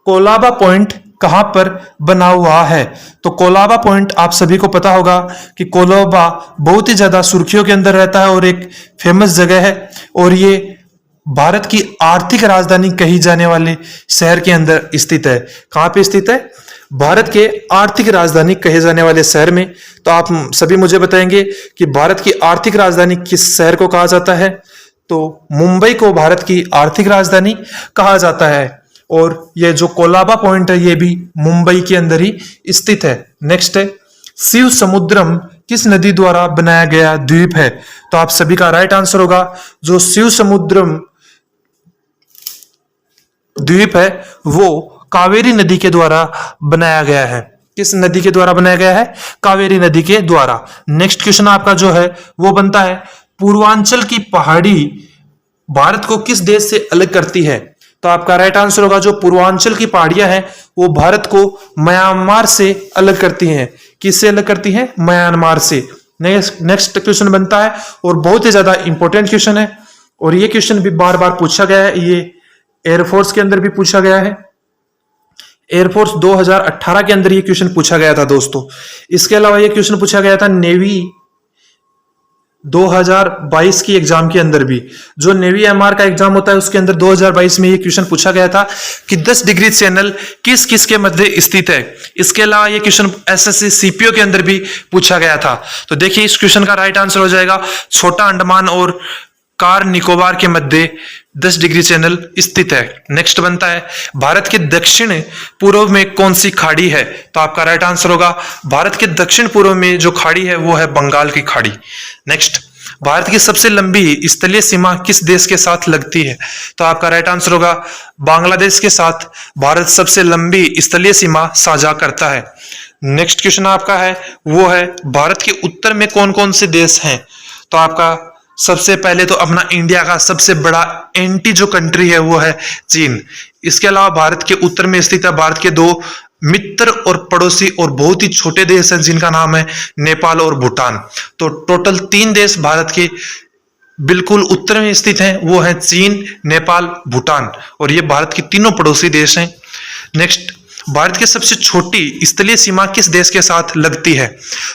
कोलाबा पॉइंट कहां पर बना हुआ है? तो कोलाबा पॉइंट आप सभी को पता होगा कि कोलाबा बहुत ही ज्यादा सुर्खियों के अंदर रहता है और एक फेमस जगह है। और ये भारत की आर्थिक राजधानी कही जाने वाले शहर के अंदर स्थित है। कहां पे स्थित है? भारत के आर्थिक राजधानी कहे जाने वाले शहर में। तो आप सभी मुझे बताएंगे कि भारत की आर्थिक राजधानी किस शहर को कहा जाता है? तो मुंबई को भारत की आर्थिक राजधानी कहा जाता है। और ये जो कोलाबा पॉइंट है ये भी मुंबई के अंदर ही स्थित है। नेक्स्ट है, शिव समुद्रम किस नदी द्वारा बनाया गया द्वीप है? तो आप सभी का राइट आंसर होगा जो शिव समुद्रम द्वीप है वो कावेरी नदी के द्वारा बनाया गया है। किस नदी के द्वारा बनाया गया है? कावेरी नदी के द्वारा। नेक्स्ट क्वेश्चन आपका जो है वो बनता है, पूर्वांचल की पहाड़ी भारत को किस देश से अलग करती है? तो आपका राइट आंसर होगा जो पूर्वांचल की पहाड़ियां हैं वो भारत को म्यांमार से अलग करती हैं। किससे अलग करती हैं? म्यांमार से। नेक्स्ट क्वेश्चन बनता है और बहुत ही ज्यादा इंपॉर्टेंट क्वेश्चन है और ये क्वेश्चन भी बार बार पूछा गया है। ये एयरफोर्स के अंदर भी पूछा गया है। एयरफोर्स 2018 के अंदर ये क्वेश्चन पूछा गया था दोस्तों। इसके अलावा ये क्वेश्चन पूछा गया था नेवी 2022 की एग्जाम के अंदर भी। जो नेवी एमआर का एग्जाम होता है उसके अंदर 2022 में ये क्वेश्चन पूछा गया था कि 10 डिग्री चैनल किस किस के मध्य स्थित है। इसके अलावा ये क्वेश्चन एसएससी सीपीओ के अंदर भी पूछा गया था। तो देखिए इस क्वेश्चन का राइट आंसर हो जाएगा छोटा अंडमान और कार निकोबार के मध्य 10 डिग्री चैनल स्थित है। नेक्स्ट बनता है, भारत के दक्षिण पूर्व में कौन सी खाड़ी है? तो आपका राइट आंसर होगा भारत के दक्षिण पूर्व में जो खाड़ी है वो है बंगाल की खाड़ी। नेक्स्ट, भारत की सबसे लंबी स्थलीय सीमा किस देश के साथ लगती है? तो आपका राइट आंसर होगा बांग्लादेश के साथ भारत सबसे लंबी स्थलीय सीमा साझा करता है। नेक्स्ट क्वेश्चन आपका है वो है, भारत के उत्तर में कौन कौन से देश हैं? तो आपका सबसे पहले तो अपना इंडिया का सबसे बड़ा एंटी जो कंट्री है वो है चीन। इसके अलावा भारत के उत्तर में स्थित है भारत के 2 मित्र और पड़ोसी और बहुत ही छोटे देश हैं जिनका नाम है नेपाल और भूटान। तो टोटल 3 देश भारत के बिल्कुल उत्तर में स्थित हैं, वो है चीन, नेपाल, भूटान, और ये भारत के तीनों पड़ोसी देश हैं। नेक्स्ट, भारत की सबसे छोटी स्थलीय सीमा किस देश के साथ लगती है?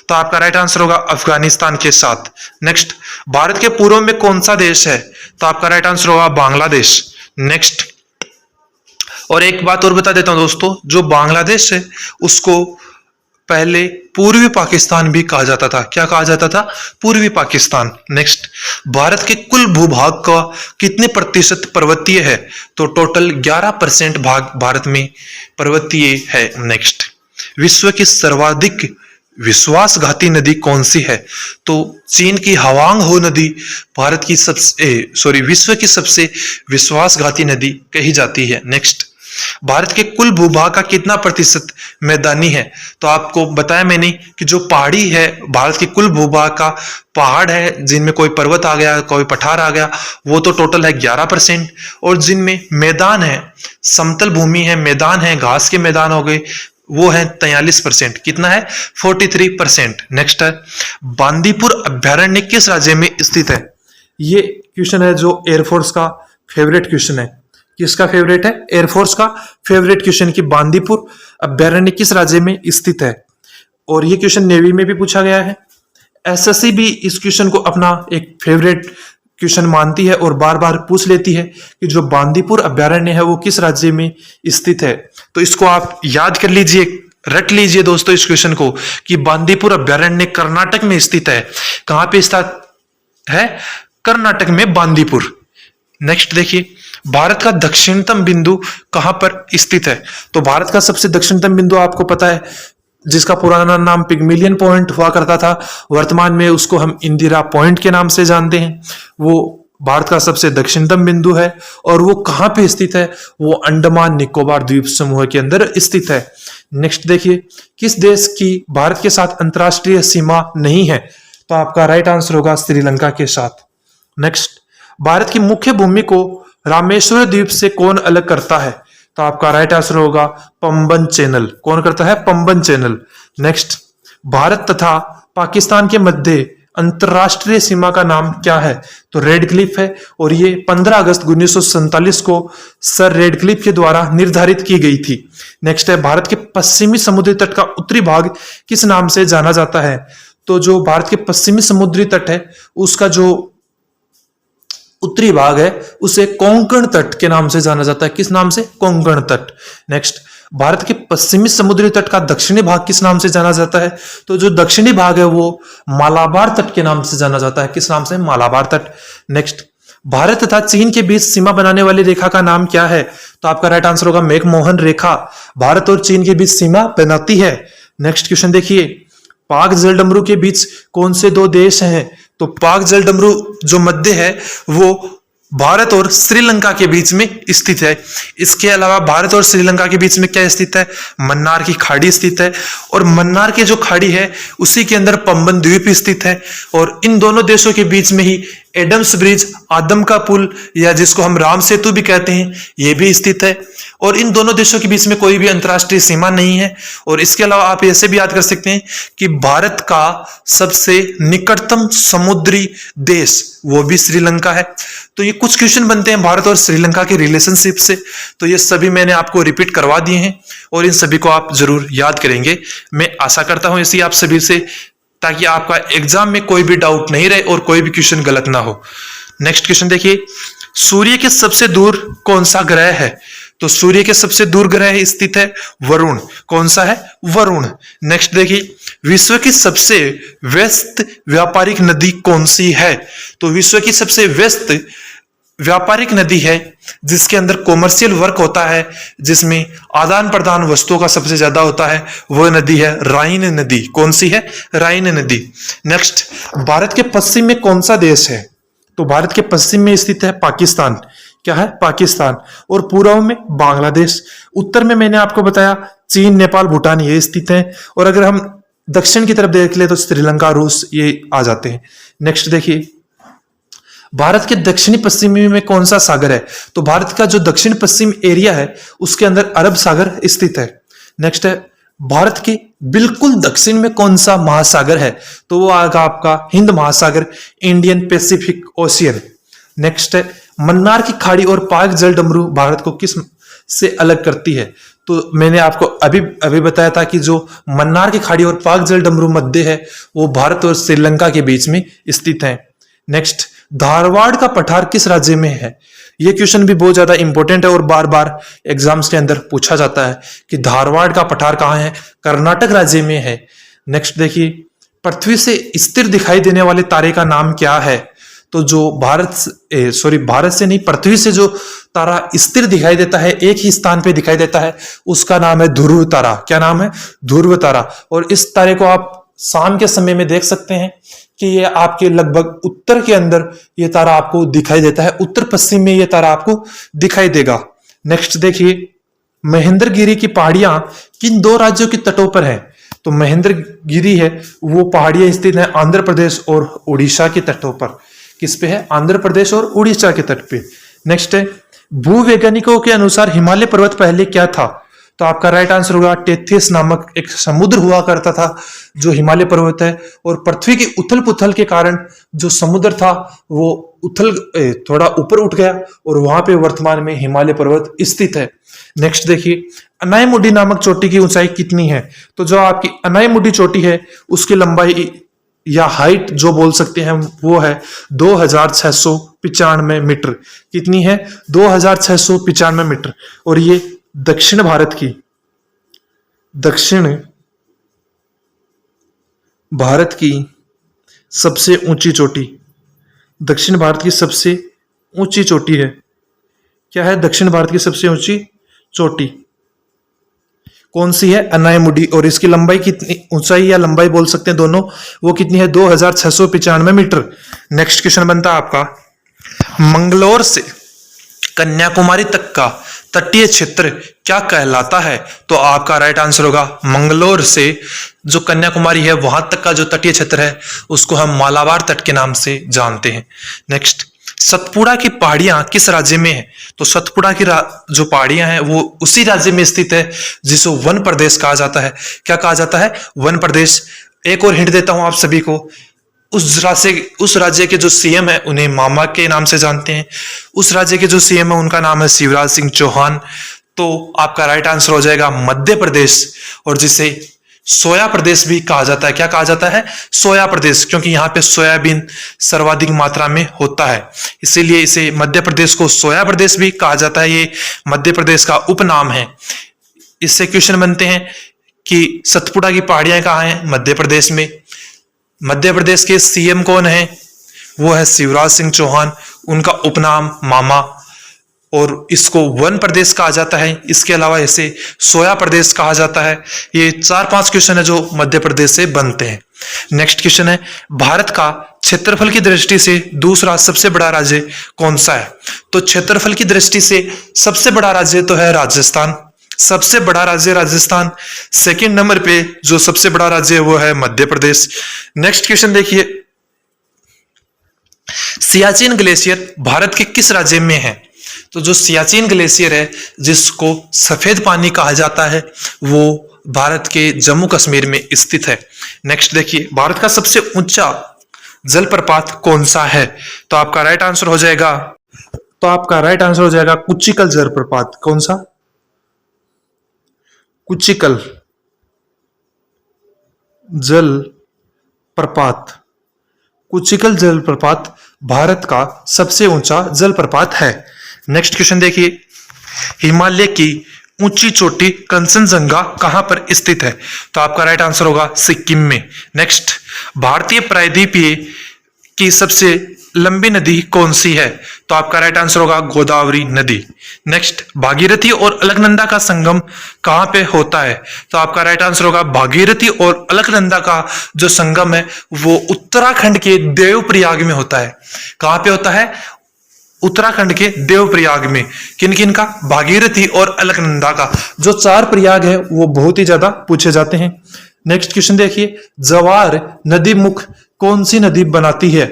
तो आपका राइट आंसर होगा अफगानिस्तान के साथ। नेक्स्ट, भारत के पूर्व में कौन सा देश है? तो आपका राइट आंसर होगा बांग्लादेश। नेक्स्ट, और एक बात और बता देता हूं दोस्तों, जो बांग्लादेश है उसको पहले पूर्वी पाकिस्तान भी कहा जाता था। क्या कहा जाता था? पूर्वी पाकिस्तान। नेक्स्ट, भारत के कुल भूभाग का कितने प्रतिशत पर्वतीय है? तो टोटल 11% भाग भारत में पर्वतीय है। नेक्स्ट, विश्व की सर्वाधिक विश्वासघाती नदी कौन सी है? तो चीन की हवांग हो नदी विश्व की सबसे विश्वासघाती नदी कही जाती है। नेक्स्ट, भारत के कुल भूभाग का कितना प्रतिशत मैदानी है? तो आपको बताया मैंने कि जो पहाड़ी है, भारत के कुल भूभाग का पहाड़ है जिनमें कोई पर्वत आ गया, कोई पठार आ गया, वो तो टोटल है 11%। और जिनमें मैदान है, समतल भूमि है, मैदान है, घास के मैदान हो गए, वो है 43%। कितना है? 43%। नेक्स्ट है, बांदीपुर अभ्यारण्य किस राज्य में स्थित है? ये क्वेश्चन है जो एयरफोर्स का फेवरेट क्वेश्चन है। किसका फेवरेट है? एयरफोर्स का फेवरेट क्वेश्चन कि बांदीपुर अभ्यारण्य किस राज्य में स्थित है। और ये क्वेश्चन नेवी में भी पूछा गया है। एसएससी भी इस क्वेश्चन को अपना एक फेवरेट क्वेश्चन मानती है और बार बार पूछ लेती है कि जो बांदीपुर अभ्यारण्य है वो किस राज्य में स्थित है। तो इसको आप याद कर लीजिए, रट लीजिए दोस्तों इस क्वेश्चन को कि बांदीपुर अभ्यारण्य कर्नाटक में स्थित है। कहां पे स्थित है? कर्नाटक में बांदीपुर। नेक्स्ट देखिए, भारत का दक्षिणतम बिंदु कहां पर स्थित है? तो भारत का सबसे दक्षिणतम बिंदु आपको पता है, जिसका पुराना नाम पिग्मिलियन पॉइंट हुआ करता था, वर्तमान में उसको हम इंदिरा पॉइंट के नाम से जानते हैं। वो भारत का सबसे दक्षिणतम बिंदु है। और वो कहां पे स्थित है? वो अंडमान निकोबार द्वीप समूह के अंदर स्थित है। नेक्स्ट देखिए, किस देश की भारत के साथ अंतरराष्ट्रीय सीमा नहीं है? तो आपका राइट आंसर होगा श्रीलंका के साथ। नेक्स्ट, भारत की मुख्य भूमि को रामेश्वर द्वीप से कौन अलग करता है? तो आपका राइट आंसर होगा पंबन चैनल। कौन करता है? पंबन चैनल। नेक्स्ट, भारत तथा पाकिस्तान के मध्य अंतरराष्ट्रीय सीमा का नाम क्या है? तो रेड क्लिफ है। और ये 15 अगस्त 1947 को सर रेड क्लिफ के द्वारा निर्धारित की गई थी। नेक्स्ट है, भारत के पश्चिमी समुद्री तट का उत्तरी भाग किस नाम से जाना जाता है? तो जो भारत के पश्चिमी समुद्री तट है उसका जो उत्तरी भाग है उसे कोंकण तट के नाम से जाना जाता है। किस नाम से? कोंकण तट। नेक्स्ट, भारत के पश्चिमी समुद्री तट का दक्षिणी भाग किस नाम से जाना जाता है? तो जो दक्षिणी भाग है वो मालाबार तट के नाम से जाना जाता है। किस नाम से? मालाबार तट। नेक्स्ट, भारत तथा चीन के बीच सीमा बनाने वाली रेखा का नाम क्या है? तो आपका राइट आंसर होगा मैकमोहन रेखा। भारत और चीन के बीच सीमा बनाती है। नेक्स्ट क्वेश्चन देखिए, पाक जलडमरू के बीच कौन से दो देश हैं? तो पाक जलडमरू जो मध्य है वो भारत और श्रीलंका के बीच में स्थित है। इसके अलावा भारत और श्रीलंका के बीच में क्या स्थित है? मन्नार की खाड़ी स्थित है। और मन्नार की जो खाड़ी है उसी के अंदर पंबन द्वीप स्थित है। और इन दोनों देशों के बीच में ही एडम्स ब्रिज, आदम का पुल, या जिसको हम राम सेतु भी कहते हैं, ये भी स्थित है। और इन दोनों देशों के बीच में कोई भी अंतरराष्ट्रीय सीमा नहीं है। और इसके अलावा आप ऐसे भी याद कर सकते हैं कि भारत का सबसे निकटतम समुद्री देश वो भी श्रीलंका है। तो ये कुछ क्वेश्चन बनते हैं भारत और श्रीलंका के रिलेशनशिप से। तो ये सभी मैंने आपको रिपीट करवा दिए हैं और इन सभी को आप जरूर याद करेंगे। मैं आशा करता हूं इसी आप सभी से, ताकि आपका एग्जाम में कोई भी डाउट नहीं रहे और कोई भी क्वेश्चन गलत ना हो। नेक्स्ट क्वेश्चन देखिए, सूर्य के सबसे दूर कौन सा ग्रह है? तो सूर्य के सबसे दूर ग्रह स्थित है वरुण। कौन सा है? वरुण। नेक्स्ट देखिए, विश्व की सबसे व्यस्त व्यापारिक नदी कौन सी है? तो विश्व की सबसे व्यस्त व्यापारिक नदी है जिसके अंदर कॉमर्शियल वर्क होता है, जिसमें आदान प्रदान वस्तुओं का सबसे ज्यादा होता है, वह नदी है राइन नदी। कौन सी है? राइन नदी। नेक्स्ट, भारत के पश्चिम में कौन सा देश है? तो भारत के पश्चिम में स्थित है पाकिस्तान। क्या है? पाकिस्तान। और पूर्व में बांग्लादेश। उत्तर में मैंने आपको बताया चीन, नेपाल, भूटान ये स्थित है। और अगर हम दक्षिण की तरफ देख ले तो श्रीलंका, रूस ये आ जाते हैं। नेक्स्ट देखिए, भारत के दक्षिणी पश्चिमी में कौन सा सागर है? तो भारत का जो दक्षिण पश्चिम एरिया है उसके अंदर अरब सागर स्थित है। नेक्स्ट है, भारत के बिल्कुल दक्षिण में कौन सा महासागर है? तो वो आएगा आपका हिंद महासागर, इंडियन पैसिफिक ओशियन। नेक्स्ट है, मन्नार की खाड़ी और पाक जलडमरू भारत को किस से अलग करती है? तो मैंने आपको अभी बताया था कि जो मन्नार की खाड़ी और पाक जलडमरू मध्य है वो भारत और श्रीलंका के बीच में स्थित है। नेक्स्ट, धारवाड़ का पठार किस राज्य में है? ये क्वेश्चन भी बहुत ज्यादा इंपॉर्टेंट है और बार बार एग्जाम्स के अंदर पूछा जाता है कि धारवाड़ का पठार कहाँ है? कर्नाटक राज्य में है। नेक्स्ट देखिए, पृथ्वी से स्थिर दिखाई देने वाले तारे का नाम क्या है? तो जो भारत से नहीं, पृथ्वी से जो तारा स्थिर दिखाई देता है, एक ही स्थान पे दिखाई देता है, उसका नाम है ध्रुव तारा। क्या नाम है? ध्रुव तारा। और इस तारे को आप शाम के समय में देख सकते हैं कि ये आपके लगभग उत्तर के अंदर ये तारा आपको दिखाई देता है, उत्तर पश्चिम में ये तारा आपको दिखाई देगा। नेक्स्ट देखिए, महेंद्रगिरी की पहाड़ियां किन दो राज्यों के तटों पर है? तो महेंद्रगिरी है वो पहाड़ियां स्थित है आंध्र प्रदेश और उड़ीसा के तटों पर। किस पे है? आंध्र प्रदेश और उड़ीसा के तट पे। नेक्स्ट है, भूवैज्ञानिकों के अनुसार हिमालय पर्वत पहले क्या था? तो आपका राइट आंसर होगा टेथिस नामक एक समुद्र हुआ करता था जो हिमालय पर्वत है, और पृथ्वी की उथल पुथल के कारण जो समुद्र था वो थोड़ा ऊपर उठ गया और वहां पे वर्तमान में हिमालय पर्वत स्थित है। नेक्स्ट देखिए, अनायमुडी नामक चोटी की ऊंचाई कितनी है? तो जो आपकी अनायमुडी चोटी है उसकी लंबाई या हाइट जो बोल सकते हैं वो है 2695 मीटर। कितनी है? 2695 मीटर। और ये दक्षिण भारत की सबसे ऊंची चोटी, दक्षिण भारत की सबसे ऊंची चोटी है। क्या है दक्षिण भारत की सबसे ऊंची चोटी? कौन सी है? अनायमुडी। और इसकी लंबाई कितनी, ऊंचाई या लंबाई बोल सकते हैं दोनों, वो कितनी है? 2695 मीटर। नेक्स्ट क्वेश्चन बनता है आपका, मंगलोर से कन्याकुमारी तक का तटीय क्षेत्र क्या कहलाता है? तो आपका राइट आंसर होगा मंगलोर से जो कन्याकुमारी है वहां तक का जो तटीय क्षेत्र है उसको हम मालाबार तट के नाम से जानते हैं। नेक्स्ट, सतपुड़ा की पहाड़ियां किस राज्य में है? तो सतपुड़ा की जो पहाड़ियां हैं वो उसी राज्य में स्थित है जिसको वन प्रदेश कहा जाता है। क्या कहा जाता है? वन प्रदेश। एक और हिंट देता हूं आप सभी को, उस राज्य के जो सीएम है उन्हें मामा के नाम से जानते हैं। उस राज्य के जो सीएम है उनका नाम है शिवराज सिंह चौहान। तो आपका राइट आंसर हो जाएगा मध्य प्रदेश, और जिसे सोया प्रदेश भी कहा जाता है। क्या कहा जाता है? सोया प्रदेश, क्योंकि यहाँ पे सोयाबीन सर्वाधिक मात्रा में होता है, इसीलिए इसे मध्य प्रदेश को सोया प्रदेश भी कहा जाता है। ये मध्य प्रदेश का उपनाम है। इससे क्वेश्चन बनते हैं कि सतपुड़ा की पहाड़ियां कहाँ हैं? मध्य प्रदेश में। मध्य प्रदेश के सीएम कौन है? वो है शिवराज सिंह चौहान, उनका उपनाम मामा, और इसको वन प्रदेश कहा जाता है। इसके अलावा इसे सोया प्रदेश कहा जाता है। ये 4-5 क्वेश्चन है जो मध्य प्रदेश से बनते हैं। नेक्स्ट क्वेश्चन है, भारत का क्षेत्रफल की दृष्टि से दूसरा सबसे बड़ा राज्य कौन सा है? तो क्षेत्रफल की दृष्टि से सबसे बड़ा राज्य तो है राजस्थान। सबसे बड़ा राज्य राजस्थान। सेकंड नंबर पे जो सबसे बड़ा राज्य है वो है मध्य प्रदेश। नेक्स्ट क्वेश्चन देखिए, सियाचिन ग्लेशियर भारत के किस राज्य में है? तो जो सियाचिन ग्लेशियर है जिसको सफेद पानी कहा जाता है वो भारत के जम्मू कश्मीर में स्थित है। नेक्स्ट देखिए, भारत का सबसे ऊंचा जलप्रपात कौन सा है? तो आपका राइट आंसर हो जाएगा कुचिकल जलप्रपात। कौन सा? कुचिकल जलप्रपात। कुचिकल जलप्रपात भारत का सबसे ऊंचा जलप्रपात है। नेक्स्ट क्वेश्चन देखिए, हिमालय की ऊंची चोटी कंचनजंगा कहां पर स्थित है? तो आपका राइट आंसर होगा सिक्किम में। नेक्स्ट, भारतीय प्रायद्वीपीय की सबसे लंबी नदी कौन सी है? तो आपका राइट आंसर होगा गोदावरी नदी। नेक्स्ट, भागीरथी और अलकनंदा का संगम कहां पे होता है? तो आपका राइट आंसर होगा भागीरथी और अलकनंदा का जो संगम है वो उत्तराखंड के देवप्रयाग में होता है। कहां पे होता है? उत्तराखंड के देवप्रयाग में। किन किन का? भागीरथी और अलकनंदा का। जो 4 प्रयाग है वो बहुत ही ज्यादा पूछे जाते हैं। नेक्स्ट क्वेश्चन देखिए, जवार नदी मुख कौन सी नदी बनाती है?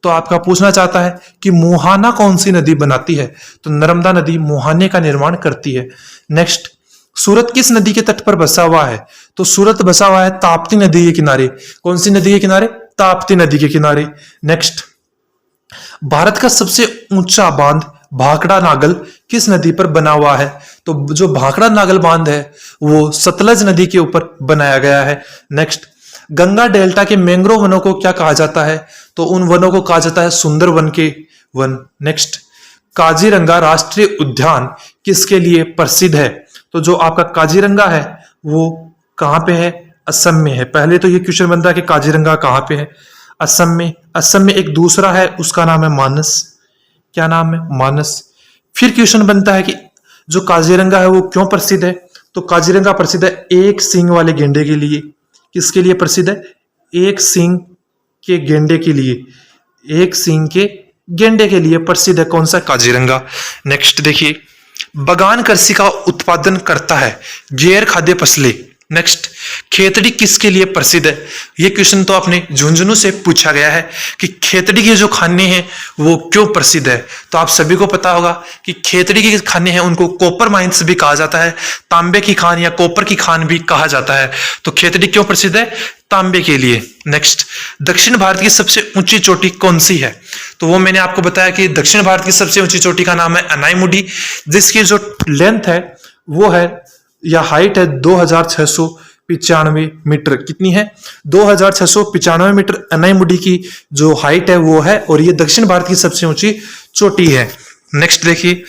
तो आपका पूछना चाहता है कि मुहाना कौन सी नदी बनाती है? तो नर्मदा नदी मुहाने का निर्माण करती है। नेक्स्ट, सूरत किस नदी के तट पर बसा हुआ है? तो सूरत बसा हुआ है ताप्ती नदी के किनारे। कौन सी नदी के किनारे? ताप्ती नदी के किनारे। नेक्स्ट, भारत का सबसे ऊंचा बांध भाखड़ा नागल किस नदी पर बना हुआ है? तो जो भाखड़ा नागल बांध है वो सतलज नदी के ऊपर बनाया गया है। नेक्स्ट, गंगा डेल्टा के मैंग्रोव वनों को क्या कहा जाता है? तो उन वनों को कहा जाता है सुंदर वन के वन। नेक्स्ट, काजीरंगा राष्ट्रीय उद्यान किसके लिए प्रसिद्ध है? तो जो आपका काजीरंगा है वो कहां पे है? असम में है। पहले तो ये क्वेश्चन बनता है कि काजीरंगा कहां पे है? असम में। असम में एक दूसरा है उसका नाम है मानस। क्या नाम है? मानस। फिर क्वेश्चन बनता है कि जो काजीरंगा है वो क्यों प्रसिद्ध है? तो काजीरंगा प्रसिद्ध है एक सींग वाले गेंडे के लिए। किसके लिए प्रसिद्ध है? एक सींग के गेंडे के लिए। एक सींग के गेंडे के लिए प्रसिद्ध है। कौन सा? काजीरंगा। नेक्स्ट देखिए, बगान कृषि का उत्पादन करता है, गैर खाद्य फसलें। नेक्स्ट, खेतड़ी किसके लिए प्रसिद्ध है? ये क्वेश्चन तो अपने झुंझुनू से पूछा गया है कि खेतड़ी के जो खाने हैं वो क्यों प्रसिद्ध है। तो आप सभी को पता होगा कि खेतड़ी के खाने हैं उनको कॉपर माइंस भी कहा जाता है, तांबे की खान या कॉपर की खान भी कहा जाता है। तो खेतड़ी क्यों प्रसिद्ध है? तांबे के लिए। नेक्स्ट, दक्षिण भारत की सबसे ऊंची चोटी कौन सी है? तो वो मैंने आपको बताया कि दक्षिण भारत की सबसे ऊंची चोटी का नाम है अनाईमुडी, जिसकी जो लेंथ है वो है या हाइट है 2695 मीटर। कितनी है? 2695 मीटर अनाईमुडी की जो हाइट है वो है, और ये दक्षिण भारत की सबसे ऊंची चोटी है। नेक्स्ट देखिए,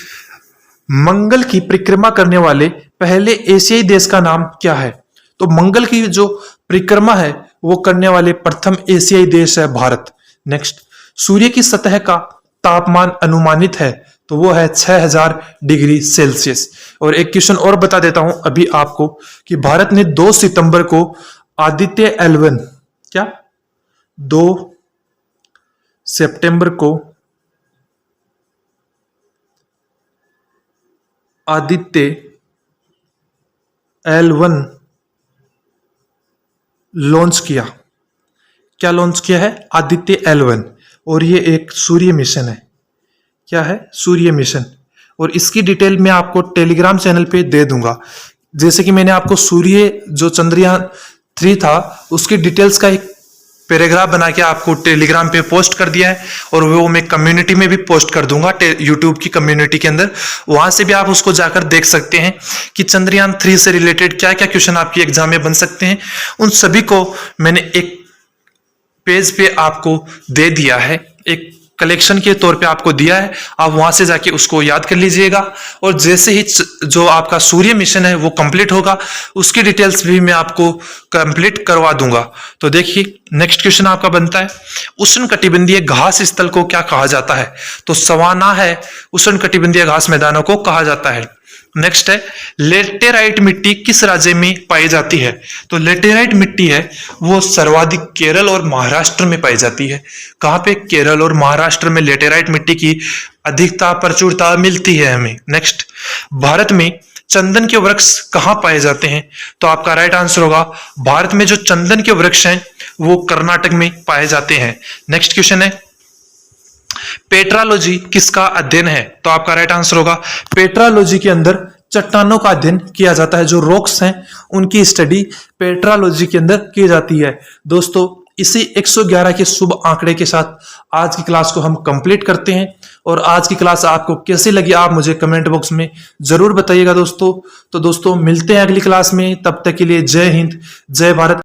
मंगल की परिक्रमा करने वाले पहले एशियाई देश का नाम क्या है? तो मंगल की जो परिक्रमा है वो करने वाले प्रथम एशियाई देश है भारत। नेक्स्ट, सूर्य की सतह का तापमान अनुमानित है, तो वो है 6000 डिग्री सेल्सियस। और एक क्वेश्चन और बता देता हूं अभी आपको कि भारत ने 2 सितंबर को आदित्य L1 क्या 2 सितंबर को आदित्य L1 लॉन्च किया। क्या लॉन्च किया है? आदित्य L1। और ये एक सूर्य मिशन है। क्या है? सूर्य मिशन। और इसकी डिटेल मैं आपको टेलीग्राम चैनल पे दे दूंगा। जैसे कि मैंने आपको सूर्य जो चंद्रयान 3 था उसकी डिटेल्स का एक पैराग्राफ बना के आपको टेलीग्राम पे पोस्ट कर दिया है, और वो मैं कम्युनिटी में भी पोस्ट कर दूंगा, यूट्यूब की कम्युनिटी के अंदर। वहां से भी आप उसको जाकर देख सकते हैं कि चंद्रयान 3 से रिलेटेड क्या क्या क्वेश्चन आपकी एग्जाम में बन सकते हैं। उन सभी को मैंने एक पेज पे आपको दे दिया है, एक कलेक्शन के तौर पे आपको दिया है। आप वहां से जाके उसको याद कर लीजिएगा, और जैसे ही जो आपका सूर्य मिशन है वो कंप्लीट होगा उसकी डिटेल्स भी मैं आपको कंप्लीट करवा दूंगा। तो देखिए, नेक्स्ट क्वेश्चन आपका बनता है, उष्णकटिबंधीय घास स्थल को क्या कहा जाता है? तो सवाना है, उष्णकटिबंधीय घास मैदानों को कहा जाता है। नेक्स्ट है, लेटेराइट मिट्टी किस राज्य में पाई जाती है? तो लेटेराइट मिट्टी है वो सर्वाधिक केरल और महाराष्ट्र में पाई जाती है। कहां पे? केरल और महाराष्ट्र में लेटेराइट मिट्टी की अधिकता प्रचुरता मिलती है हमें। नेक्स्ट, भारत में चंदन के वृक्ष कहां पाए जाते हैं? तो आपका राइट आंसर होगा, भारत में जो चंदन के वृक्ष हैं वो कर्नाटक में पाए जाते हैं। नेक्स्ट क्वेश्चन है, पेट्रोलॉजी किसका अध्ययन है? तो आपका राइट आंसर होगा, पेट्रोलॉजी के अंदर चट्टानों का अध्ययन किया जाता है। जो रॉक्स हैं उनकी स्टडी पेट्रोलॉजी के अंदर की जाती है। दोस्तों, इसी 111 के शुभ आंकड़े के साथ आज की क्लास को हम कंप्लीट करते हैं। और आज की क्लास आपको कैसी लगी आप मुझे कमेंट बॉक्स में जरूर बताइएगा दोस्तों। तो दोस्तों, मिलते हैं अगली क्लास में, तब तक के लिए जय हिंद, जय भारत।